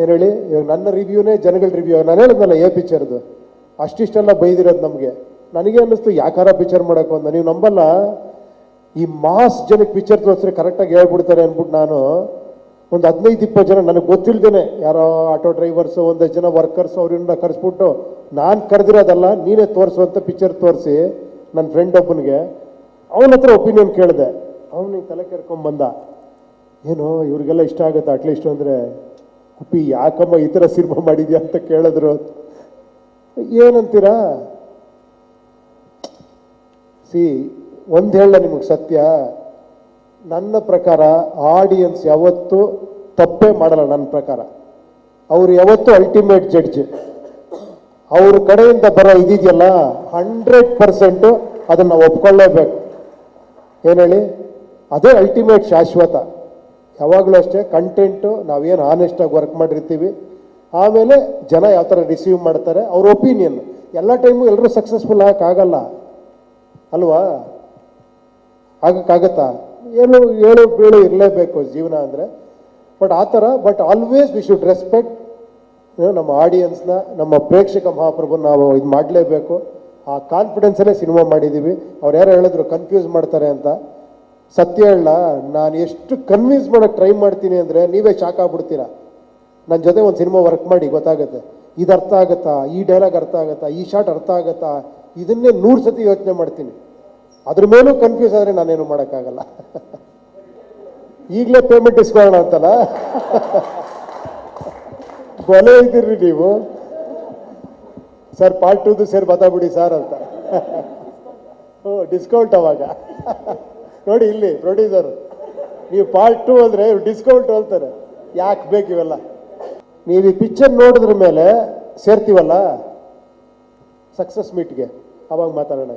ಏನು ಹೇಳಿ, ಇವಾಗ ನನ್ನ ರಿವ್ಯೂನೇ ಜನಗಳ ರಿವ್ಯೂ. ನಾನು ಹೇಳಿದ್ನಲ್ಲ ಎ ಪಿಕ್ಚರ್ದು ಅಷ್ಟಿಷ್ಟೆಲ್ಲ ಬೈದಿರೋದು ನಮಗೆ. ನನಗೆ ಅನ್ನಿಸ್ತು ಯಾಕಾರ ಪಿಕ್ಚರ್ ಮಾಡೋಕೆ ಅಂತ. ನೀವು ನಂಬಲ್ಲ, ಈ ಮಾಸ್ ಜನಕ್ಕೆ ಪಿಕ್ಚರ್ ತೋರಿಸ್ರೆ ಕರೆಕ್ಟಾಗಿ ಹೇಳ್ಬಿಡ್ತಾರೆ ಅಂದ್ಬಿಟ್ಟು ನಾನು ಒಂದು 15-20 ಜನ ನನಗೆ ಗೊತ್ತಿಲ್ದೇನೆ, ಯಾರೋ ಆಟೋ ಡ್ರೈವರ್ಸು, ಒಂದಷ್ಟು ಜನ ವರ್ಕರ್ಸು, ಅವ್ರನ್ನ ಕರೆಸ್ಬಿಟ್ಟು ನಾನು ಕರೆದಿರೋದಲ್ಲ ನೀನೇ ತೋರಿಸು ಅಂತ ಪಿಕ್ಚರ್ ತೋರಿಸಿ ನನ್ನ ಫ್ರೆಂಡ್ ಒಬ್ಬನಿಗೆ ಅವನ ಹತ್ರ ಒಪಿನಿಯನ್ ಕೇಳಿದೆ. ಅವನಿಗೆ ತಲೆ ಕೆರ್ಕೊಂಬಂದ, ಏನು ಇವ್ರಿಗೆಲ್ಲ ಇಷ್ಟ ಆಗುತ್ತೆ ಅಟ್ಲೀಸ್ಟ್ ಅಂದರೆ, ಕುಪ್ಪಿ ಯಾಕಮ್ಮ ಈ ಥರ ಸಿನಿಮಾ ಮಾಡಿದ್ಯಾ ಅಂತ ಕೇಳಿದ್ರು. ಏನಂತೀರಾ? ಒಂದು ಹೇಳ ನಿಮಗೆ ಸತ್ಯ, ನನ್ನ ಪ್ರಕಾರ ಆಡಿಯನ್ಸ್ ಯಾವತ್ತೂ ತಪ್ಪೇ ಮಾಡಲ್ಲ. ನನ್ನ ಪ್ರಕಾರ ಅವರು ಯಾವತ್ತೂ ಅಲ್ಟಿಮೇಟ್ ಜಡ್ಜ್. ಅವ್ರ ಕಡೆಯಿಂದ ಬರೋ ಇದಿದೆಯಲ್ಲ 100% ಅದನ್ನು ನಾವು ಒಪ್ಕೊಳ್ಳೇಬೇಕು. ಏನು ಹೇಳಿ, ಅದೇ ಅಲ್ಟಿಮೇಟ್ ಶಾಶ್ವತ. ಯಾವಾಗಲೂ ಅಷ್ಟೇ, ಕಂಟೆಂಟು ನಾವೇನು ಆನೆಸ್ಟಾಗಿ ವರ್ಕ್ ಮಾಡಿರ್ತೀವಿ, ಆಮೇಲೆ ಜನ ಯಾವ ಥರ ರಿಸೀವ್ ಮಾಡ್ತಾರೆ ಅವ್ರ ಒಪಿನಿಯನ್. ಎಲ್ಲ ಟೈಮು ಎಲ್ಲರೂ ಸಕ್ಸಸ್ಫುಲ್ ಆಗೋಕ್ಕಾಗಲ್ಲ ಅಲ್ವಾ? ಆಗಕ್ಕಾಗತ್ತಾ? ಏಳು ಬೀಳು ಇರಲೇಬೇಕು ಜೀವನ ಅಂದರೆ. ಬಟ್ ಆ ಥರ, but always we should respect ನಮ್ಮ ಆಡಿಯನ್ಸ್ನ, ನಮ್ಮ ಪ್ರೇಕ್ಷಕ ಮಹಾಪ್ರಭು ನಾವು ಇದು ಮಾಡಲೇಬೇಕು. ಆ ಕಾನ್ಫಿಡೆನ್ಸಲ್ಲೇ ಸಿನಿಮಾ ಮಾಡಿದ್ದೀವಿ. ಅವ್ರು ಯಾರೋ ಹೇಳಿದ್ರು ಕನ್ಫ್ಯೂಸ್ ಮಾಡ್ತಾರೆ ಅಂತ. ಸತ್ಯ ಹೇಳ, ನಾನು ಎಷ್ಟು ಕನ್ವಿನ್ಸ್ ಮಾಡೋಕ್ಕೆ ಟ್ರೈ ಮಾಡ್ತೀನಿ ಅಂದರೆ ನೀವೇ ಶಾಕ್ ಆಗ್ಬಿಡ್ತೀರಾ. ನನ್ನ ಜೊತೆ ಒಂದು ಸಿನಿಮಾ ವರ್ಕ್ ಮಾಡಿ ಗೊತ್ತಾಗುತ್ತೆ, ಇದು ಅರ್ಥ ಆಗುತ್ತಾ, ಈ ಡೈಲಾಗ್ ಅರ್ಥ ಆಗುತ್ತಾ, ಈ ಶಾಟ್ ಅರ್ಥ ಆಗುತ್ತಾ, ಇದನ್ನೇ 100 ಸತಿ ಯೋಚನೆ ಮಾಡ್ತೀನಿ. ಅದ್ರ ಮೇಲೂ ಕನ್ಫ್ಯೂಸ್ ಆದರೆ ನಾನೇನು ಮಾಡೋಕ್ಕಾಗಲ್ಲ. ಈಗಲೇ ಪೇಮೆಂಟ್ ಇಸ್ಕೊಳ್ಳೋಣ ಅಂತಲ್ಲ. ಕೊಲೆ ಇದ್ದೀರಿ ನೀವು ಸರ್, ಪಾರ್ಟ್ 2 ಸೇರಿ ಬತಾಬಿಡಿ ಸರ್ ಅಂತ. ಡಿಸ್ಕೌಂಟ್ ಅವಾಗ ನೋಡಿ, ಇಲ್ಲಿ ಪ್ರೊಡ್ಯೂಸರ್ ನೀವು ಪಾರ್ಟ್ 2 ಅಂದರೆ ಡಿಸ್ಕೌಂಟ್ ಅಂತಾರೆ. ಯಾಕೆ ಬೇಕು ಇವೆಲ್ಲ? ನೀವು ಈ ಪಿಕ್ಚರ್ ನೋಡಿದ್ರ ಮೇಲೆ ಸೇರ್ತೀವಲ್ಲ ಸಕ್ಸಸ್ ಮೀಟ್ಗೆ, ಅವಾಗ ಮಾತಾಡೋಣ.